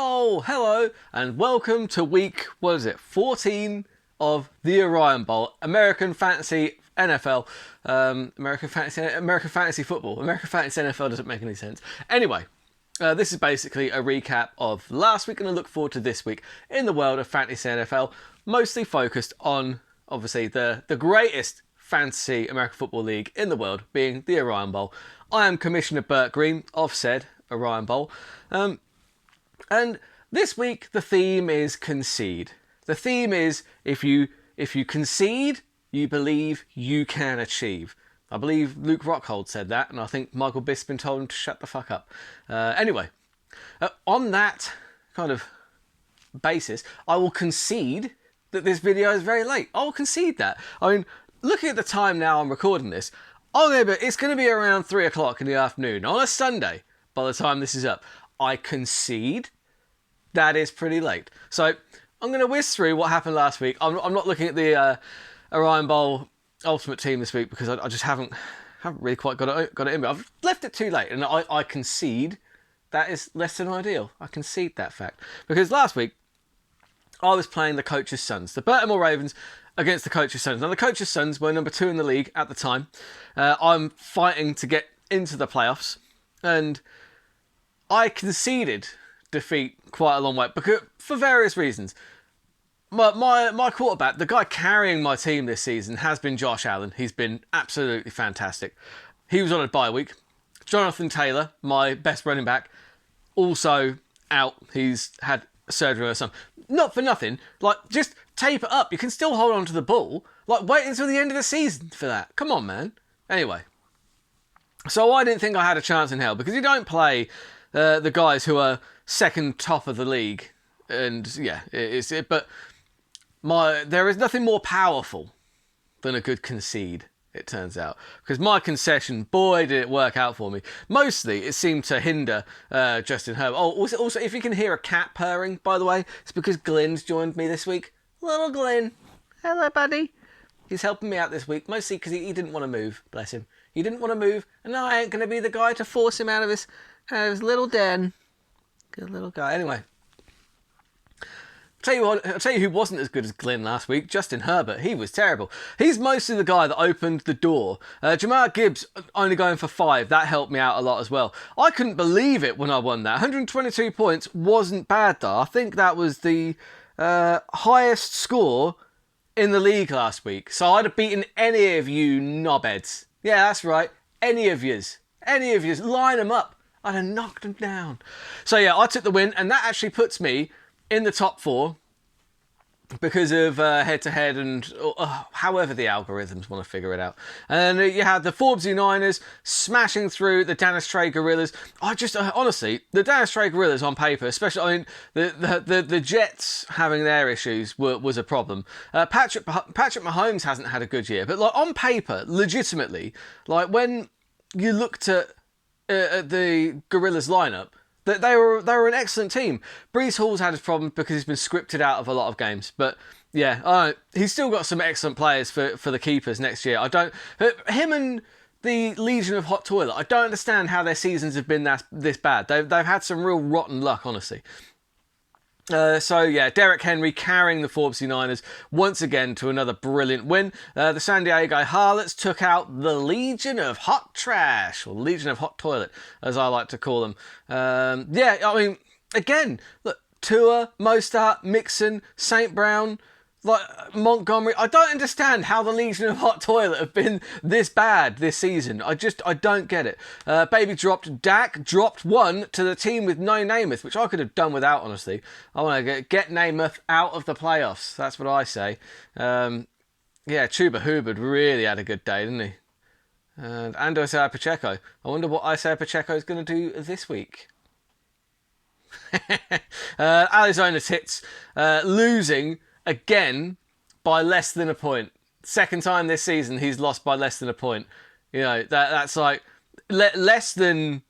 Oh, hello, and welcome to week, 14 of the Orion Bowl, American Fantasy NFL, American Fantasy Football. American Fantasy NFL doesn't make any sense. Anyway, this is basically a recap of last week and a look forward to this week in the world of Fantasy NFL, mostly focused on, obviously, the greatest fantasy American football league in the world, being the Orion Bowl. I am Commissioner Burt Green of said Orion Bowl. And this week the theme is concede. The theme is if you concede, you believe you can achieve. I believe Luke Rockhold said that, and I think Michael Bisping told him to shut the fuck up. Anyway, on that kind of basis, I will concede that this video is very late. I will concede that. I mean, looking at the time now I'm recording this, it's going to be around 3 o'clock in the afternoon on a Sunday by the time this is up. I concede that is pretty late. So I'm going to whiz through what happened last week. I'm not looking at the Orion Bowl Ultimate Team this week because I just haven't really quite got it in me. I've left it too late, and I concede that is less than ideal. I concede that fact. Because last week, I was playing the Coach's Sons, the Baltimore Ravens against the Coach's Sons. Now, the Coach's Sons were number 2 in the league at the time. I'm fighting to get into the playoffs, and I conceded defeat quite a long way because for various reasons. My quarterback, the guy carrying my team this season, has been Josh Allen. He's been absolutely fantastic. He was on a bye week. Jonathan Taylor, my best running back, also out. He's had surgery or something. Not for nothing. Like, just tape it up. You can still hold on to the ball. Like, wait until the end of the season for that. Come on, man. Anyway. So I didn't think I had a chance in hell because you don't play the guys who are second top of the league. And yeah, but there is nothing more powerful than a good concede, it turns out. Because my concession, boy, did it work out for me. Mostly, it seemed to hinder Justin Herbert. Oh, also, if you can hear a cat purring, by the way, it's because Glenn's joined me this week. Little Glenn. Hello, buddy. He's helping me out this week, mostly because he didn't want to move, bless him. He didn't want to move, and now I ain't going to be the guy to force him out of his little den. Good little guy. Anyway. I'll tell you who wasn't as good as Glenn last week, Justin Herbert. He was terrible. He's mostly the guy that opened the door. Jamar Gibbs only going for 5. That helped me out a lot as well. I couldn't believe it when I won that. 122 points wasn't bad though. I think that was the highest score in the league last week. So I'd have beaten any of you knobheads. Yeah, that's right. Any of yous. Line them up. I'd have knocked them down. So yeah, I took the win, and that actually puts me in the top 4 because of head-to-head and however the algorithms want to figure it out. And you had the Forbes Niners smashing through the Dennis Trey Gorillas. Honestly, the Dennis Trey Gorillas on paper, especially, I mean, the Jets having their issues was a problem. Patrick Mahomes hasn't had a good year, but like on paper, legitimately, like when you looked at the Gorillas lineup, that they were an excellent team. Breece Hall's had his problems because he's been scripted out of a lot of games, but yeah, he's still got some excellent players for the keepers next year. Him and the Legion of Hot Toilet, I don't understand how their seasons have been this bad. They've had some real rotten luck, honestly. So yeah, Derrick Henry carrying the Forbes Niners once again to another brilliant win. The San Diego Harlots took out the Legion of Hot Trash, or Legion of Hot Toilet, as I like to call them. Yeah, I mean, again, look, Tua, Mostert, Mixon, St. Brown, like Montgomery. I don't understand how the Legion of Hot Toilet have been this bad this season. I don't get it. Dak dropped 1 to the team with no Namath, which I could have done without, honestly. I want to get Namath out of the playoffs. That's what I say. Yeah, Chuba Hubbard really had a good day, didn't he? And Isaiah Pacheco. I wonder what Isaiah Pacheco is going to do this week. Arizona Tits losing again by less than a point. Second time this season he's lost by less than a point. You know, that's like less than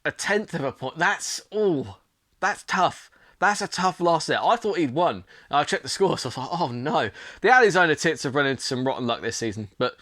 a tenth of a point. That's tough. That's a tough loss there. I thought he'd won. I checked the score, so I was like, oh no. The Arizona Tits have run into some rotten luck this season, but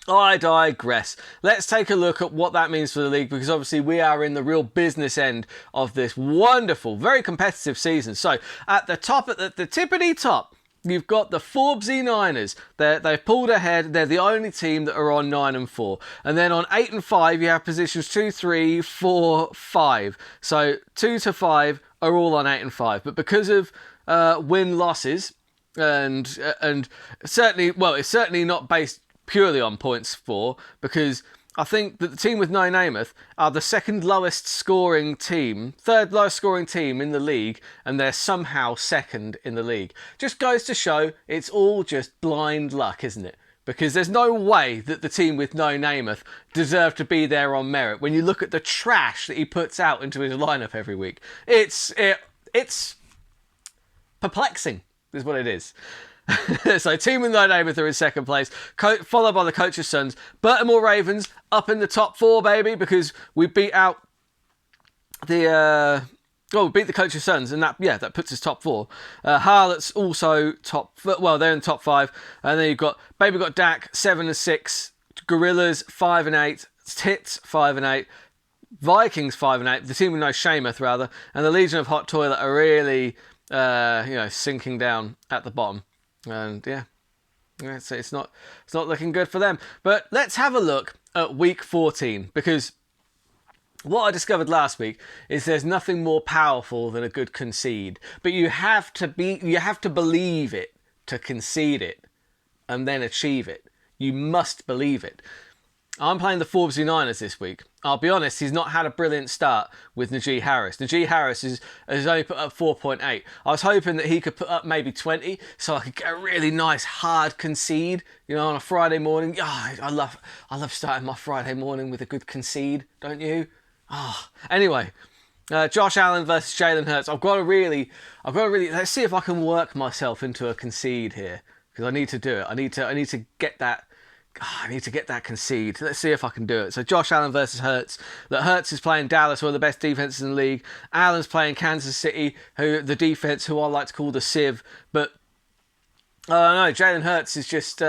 I digress. Let's take a look at what that means for the league, because obviously we are in the real business end of this wonderful, very competitive season. So at the top, at the tippity top, you've got the Forbesy Niners. They've pulled ahead. They're the only team that are on 9 and 4. And then on 8 and 5, you have positions 2, 3, 4, 5. So 2 to 5 are all on 8 and 5. But because of win losses and certainly, well, it's certainly not based purely on points for, because I think that the team with no Namath are the second lowest scoring team, third lowest scoring team in the league, and they're somehow second in the league. Just goes to show it's all just blind luck, isn't it? Because there's no way that the team with no Namath deserve to be there on merit when you look at the trash that he puts out into his lineup every week. It's perplexing, is what it is. So team with no Namath are in second place, followed by the Coach's Sons. Baltimore Ravens up in the top 4, baby, because we beat out the we beat the Coach's Sons, and that puts us top 4. Harlots also they're in the top 5, and then you've got Dak 7 and 6, Gorillas 5 and 8, Tits 5 and 8, Vikings 5 and 8, the team with no Shamath rather, and the Legion of Hot Toilet are really sinking down at the bottom. And so it's not looking good for them. But let's have a look at week 14, because what I discovered last week is there's nothing more powerful than a good concede. But you have to believe it to concede it and then achieve it. You must believe it. I'm playing the Forbesy Niners this week. I'll be honest, he's not had a brilliant start with Najee Harris. Najee Harris has only put up 4.8. I was hoping that he could put up maybe 20, so I could get a really nice hard concede, on a Friday morning. Oh, I love starting my Friday morning with a good concede, don't you? Anyway, Josh Allen versus Jalen Hurts. I've got to really, let's see if I can work myself into a concede here, because I need to do it. I need to get that. I need to get that concede. Let's see if I can do it. So Josh Allen versus Hurts. Hurts is playing Dallas, one of the best defenses in the league. Allen's playing Kansas City, who the defense, who I like to call the Civ. But no, Jalen Hurts is just he's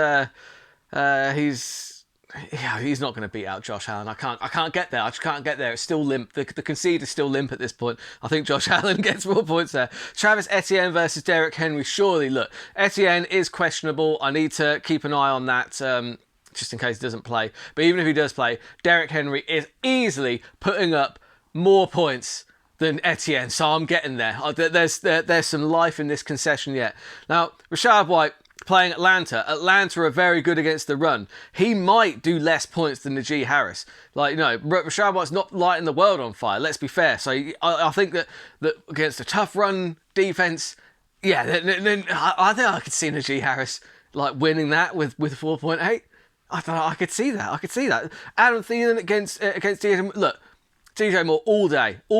not going to beat out Josh Allen. I can't get there. I just can't get there. It's still limp. The concede is still limp at this point. I think Josh Allen gets more points there. Travis Etienne versus Derrick Henry. Surely, look, Etienne is questionable. I need to keep an eye on that. Just in case he doesn't play. But even if he does play, Derrick Henry is easily putting up more points than Etienne. So I'm getting there. There's some life in this concession yet. Now, Rachaad White playing Atlanta. Atlanta are very good against the run. He might do less points than Najee Harris. Rachaad White's not lighting the world on fire. Let's be fair. So I think that against a tough run defense, then I think I could see Najee Harris winning that with 4.8. I could see that. Adam Thielen against DJ. Look, DJ Moore all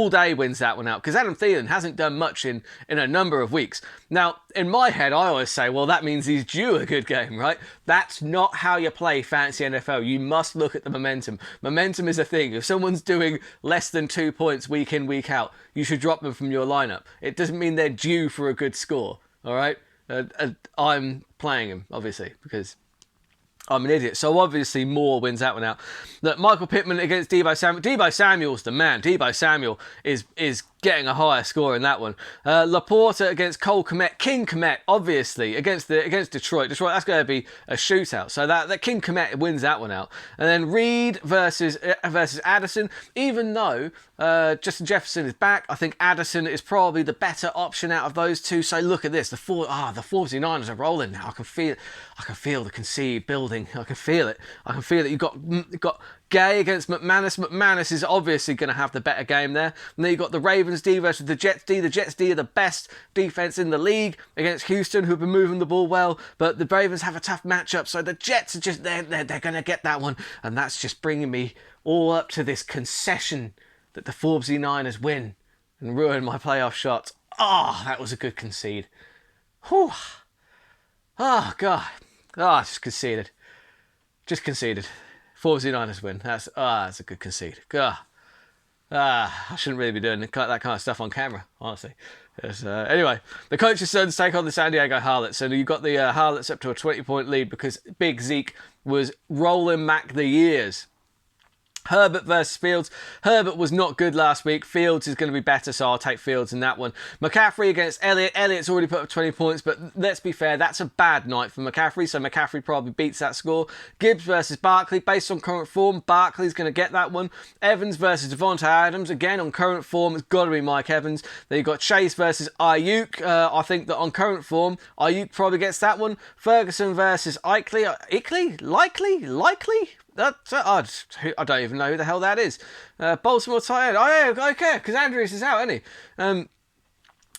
day wins that one out, because Adam Thielen hasn't done much in a number of weeks. Now, in my head, I always say, well, that means he's due a good game, right? That's not how you play fantasy NFL. You must look at the momentum. Momentum is a thing. If someone's doing less than 2 points week in, week out, you should drop them from your lineup. It doesn't mean they're due for a good score, all right? I'm playing him, obviously, because I'm an idiot. So obviously Moore wins that one out. Look, Michael Pittman against Deebo Samuel. Deebo Samuel's the man. Deebo Samuel is getting a higher score in that one. Laporta against Cole Kmet. King Kmet, obviously, against Detroit. Detroit, that's going to be a shootout. So that King Kmet wins that one out. And then Reed versus Addison. Even though Justin Jefferson is back, I think Addison is probably the better option out of those two. So look at this. The 49ers are rolling now. I can feel the concede building. I can feel it. You've got Gay against McManus. McManus is obviously going to have the better game there. And then you've got the Ravens D versus the Jets D. The Jets D are the best defense in the league against Houston, who've been moving the ball well. But the Ravens have a tough matchup, so the Jets are just they're going to get that one. And that's just bringing me all up to this concession that the Forbesy Niners win and ruin my playoff shot. That was a good concede. Whew. Oh, God. I just conceded. Forbesy Niners win. That's a good concede. God. I shouldn't really be doing that kind of stuff on camera, honestly. Anyway, the coach's sons take on the San Diego Harlots. So you've got the Harlots up to a 20-point lead because Big Zeke was rolling back the years. Herbert versus Fields. Herbert was not good last week. Fields is going to be better, so I'll take Fields in that one. McCaffrey against Elliott. Elliott's already put up 20 points, but let's be fair, that's a bad night for McCaffrey, so McCaffrey probably beats that score. Gibbs versus Barkley. Based on current form, Barkley's going to get that one. Evans versus Devontae Adams. Again, on current form, it's got to be Mike Evans. Then you've got Chase versus Ayuk. I think that on current form, Ayuk probably gets that one. Ferguson versus Likely? I don't even know who the hell that is. Baltimore tight end. Oh yeah, okay, because Andrews is out, isn't he?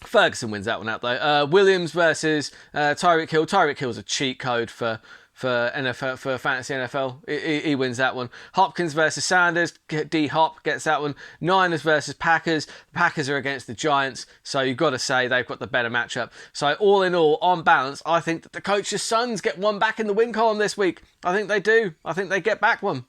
Ferguson wins that one out though. Williams versus Tyreek Hill. Tyreek Hill's a cheat code for NFL, for fantasy NFL. He wins that one. Hopkins versus Sanders. D Hop gets that one. Niners versus Packers. Packers are against the Giants, so you've got to say they've got the better matchup. So all in all, on balance, I think that the coach's sons get one back in the win column this week. I think they do. I think they get back one.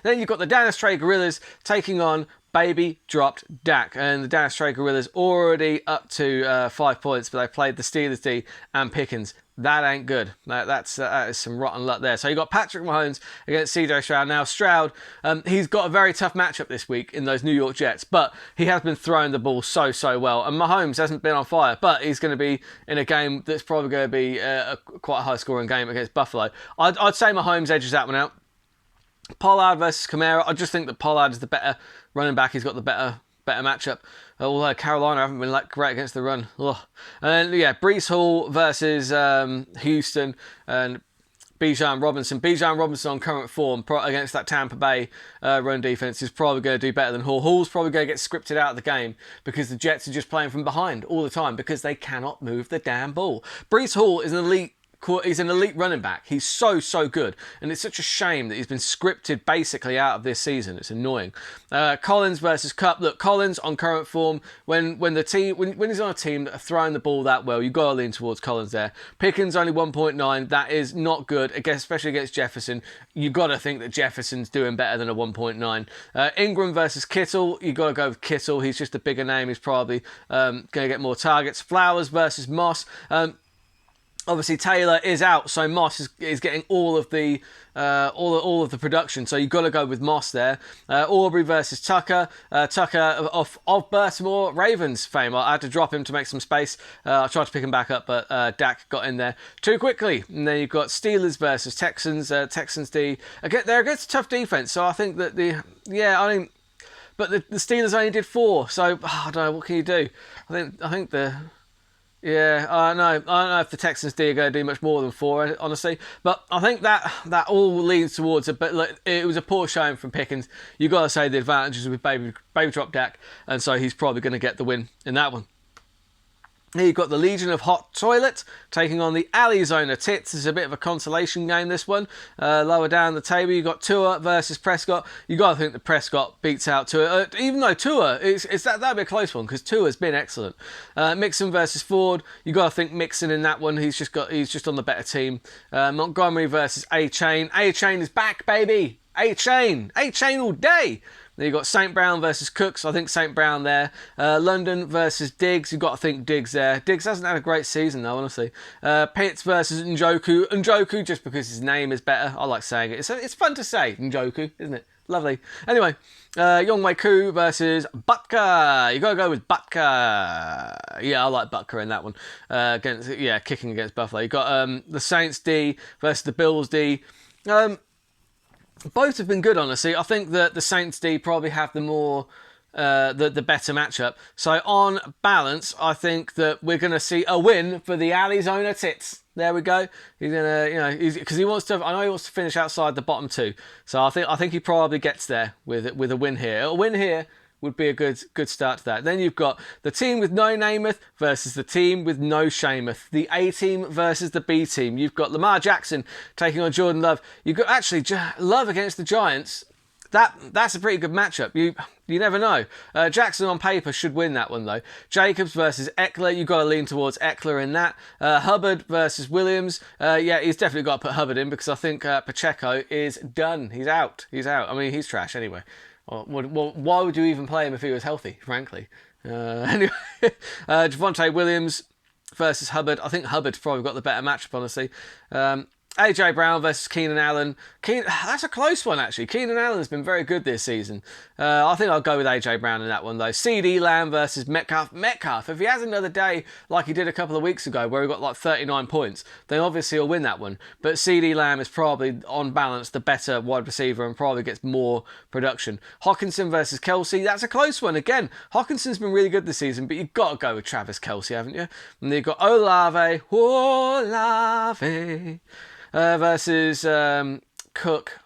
Then you've got the Dallas Trey Gorillas taking on Baby Dropped Dak, and the Dallas Trey Gorillas already up to 5 points, but they played the Steelers D and Pickens. That ain't good. That is some rotten luck there. So you got Patrick Mahomes against CJ Stroud. Now Stroud, he's got a very tough matchup this week in those New York Jets, but he has been throwing the ball so well. And Mahomes hasn't been on fire, but he's going to be in a game that's probably going to be a quite a high scoring game against Buffalo. I'd say Mahomes edges that one out. Pollard versus Kamara. I just think that Pollard is the better running back. He's got the better matchup. Although Carolina haven't been great against the run. Ugh. And then, Breece Hall versus Houston and Bijan Robinson. Bijan Robinson on current form against that Tampa Bay run defense is probably going to do better than Hall. Hall's probably going to get scripted out of the game because the Jets are just playing from behind all the time because they cannot move the damn ball. Breece Hall is he's an elite running back. He's so good. And it's such a shame that he's been scripted basically out of this season. It's annoying. Collins versus Kupp. Look, Collins on current form, when he's on a team that are throwing the ball that well, you've got to lean towards Collins there. Pickens only 1.9. That is not good, especially against Jefferson. You've got to think that Jefferson's doing better than a 1.9. Ingram versus Kittle. You've got to go with Kittle. He's just a bigger name. He's probably going to get more targets. Flowers versus Moss. Obviously Taylor is out, so Moss is getting all of the production. So you've got to go with Moss there. Aubrey versus Tucker. Tucker of Baltimore Ravens fame. I had to drop him to make some space. I tried to pick him back up, but Dak got in there too quickly. And then you've got Steelers versus Texans. Texans D. Again, they're against a tough defense, so I think that but the Steelers only did 4. So I don't know, what can you do? I think the. Yeah, I don't know if the Texans D are going to do much more than 4, honestly. But I think that all leads towards it was a poor showing from Pickens. You've got to say the advantages with Baby Drop Dak, and so he's probably going to get the win in that one. Here you've got the Legion of Hot Toilet taking on the Arizona Tits. It's a bit of a consolation game, this one. Lower down the table, you've got Tua versus Prescott. You've got to think that Prescott beats out Tua. Even though Tua, that'd be a close one because Tua's been excellent. Mixon versus Ford. You've got to think Mixon in that one. He's just on the better team. Montgomery versus A-Chain. A-Chain is back, baby. A-Chain all day. Then you've got St. Brown versus Cooks. I think St. Brown there. London versus Diggs. You've got to think Diggs there. Diggs hasn't had a great season though, honestly. Pitts versus Njoku. Njoku just because his name is better. I like saying it. It's fun to say, Njoku, isn't it? Lovely. Anyway, Younghoe Koo versus Butker. You got to go with Butker. Yeah, I like Butker in that one. Kicking against Buffalo. You got the Saints D versus the Bills D. Both have been good, honestly. I think that the Saints D probably have the more the better matchup. So on balance, I think that we're going to see a win for the Arizona Tits. There we go. He's gonna, because he wants to. I know he wants to finish outside the bottom 2. So I think he probably gets there with a win here. A win here would be a good start to that. Then you've got the team with no Namath versus the team with no Shamath. The A team versus the B team. You've got Lamar Jackson taking on Jordan Love. You've got actually Love against the Giants. That's a pretty good matchup. You never know. Jackson on paper should win that one though. Jacobs versus Eckler. You've got to lean towards Eckler in that. Hubbard versus Williams. He's definitely got to put Hubbard in because I think Pacheco is done. He's out. I mean, he's trash anyway. Well, why would you even play him if he was healthy, frankly? Anyway, Javonte Williams versus Hubbard. I think Hubbard's probably got the better matchup, honestly. AJ Brown versus Keenan Allen. That's a close one, actually. Keenan Allen's been very good this season. I think I'll go with AJ Brown in that one, though. CD Lamb versus Metcalf. Metcalf, if he has another day like he did a couple of weeks ago where he got like 39 points, then obviously he'll win that one. But CD Lamb is probably, on balance, the better wide receiver and probably gets more production. Hockenson versus Kelsey. That's a close one. Again, Hockenson's been really good this season, but you've got to go with Travis Kelsey, haven't you? And you've got Olave versus Cook.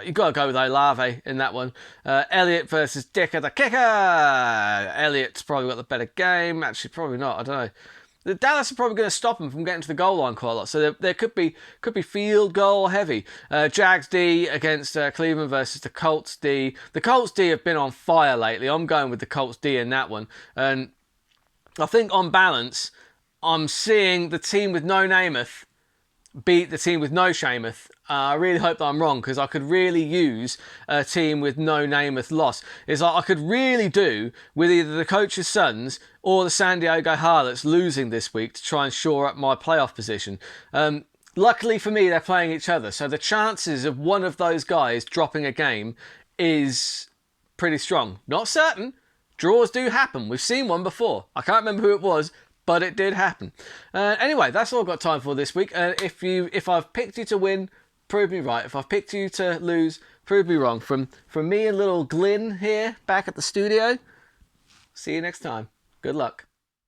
You've got to go with Olave in that one. Elliott versus Dicker the Kicker. Elliott's probably got the better game. Actually, probably not. I don't know. The Dallas are probably going to stop them from getting to the goal line quite a lot. So there could be field goal heavy. Jags D against Cleveland versus the Colts D. The Colts D have been on fire lately. I'm going with the Colts D in that one. And I think on balance, I'm seeing the team with no Namath beat the team with no Sheamuth. I really hope that I'm wrong, because I could really use a team with no Namath loss. It's like I could really do with either the coach's sons or the San Diego Harlots losing this week to try and shore up my playoff position. Luckily for me, they're playing each other, so the chances of one of those guys dropping a game is pretty strong. Not certain. Draws do happen. We've seen one before. I can't remember who it was, but it did happen. Anyway, that's all I've got time for this week. If I've picked you to win, prove me right. If I've picked you to lose, prove me wrong. From me and little Glyn here, back at the studio. See you next time. Good luck.